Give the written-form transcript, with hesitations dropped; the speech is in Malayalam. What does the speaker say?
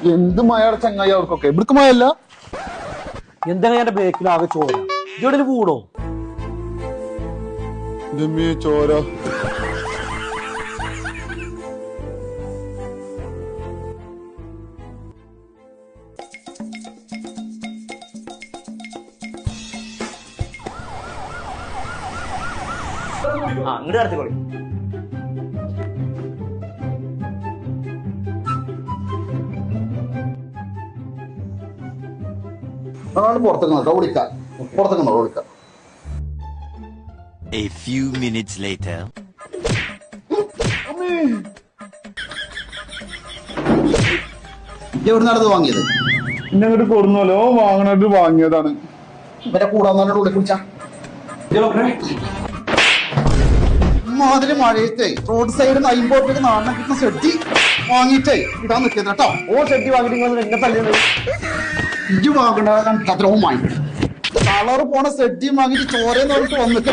എന്ത് മഴയുടെ ചങ്ങായി അവർക്കൊക്കെ ഇവിടക്ക് മഴയല്ല. എന്താ എന്റെ ബേക്കിൽ ആകെ ചോര ഇവിടെ കൂടോ ചോര അങ്ങോട്ട് കടത്തിക്കോളി. A few minutes later. എവിടെ നടന്ന് വാങ്ങിയത്? ഇന്നങ്ങോട്ട് കൊടുന്നല്ലോ വാങ്ങണത് വാങ്ങിയതാണ്. ഇവരെ കൂടാന്നോടെ ഉള്ളിൽ കുടിച്ചാ മാതിരി മഴയത്തെ റോഡ് സൈഡിൽ നിന്ന് 50 രൂപയ്ക്ക് നാളെ കിട്ടുന്ന സെട്ടി വാങ്ങിയിട്ടേ ഇടാൻ നിൽക്കുന്നത് കേട്ടോ. ഓ ഷെട്ടി വാങ്ങിട്ട് എന്നെ തല്ലിയത് ഇഞ്ചി വാങ്ങണ അത്രയും വാങ്ങിക്കും. കളറ് പോണ സെറ്റിയും വാങ്ങിട്ട് ചോരയെന്ന് പറഞ്ഞിട്ട് വന്നിട്ട്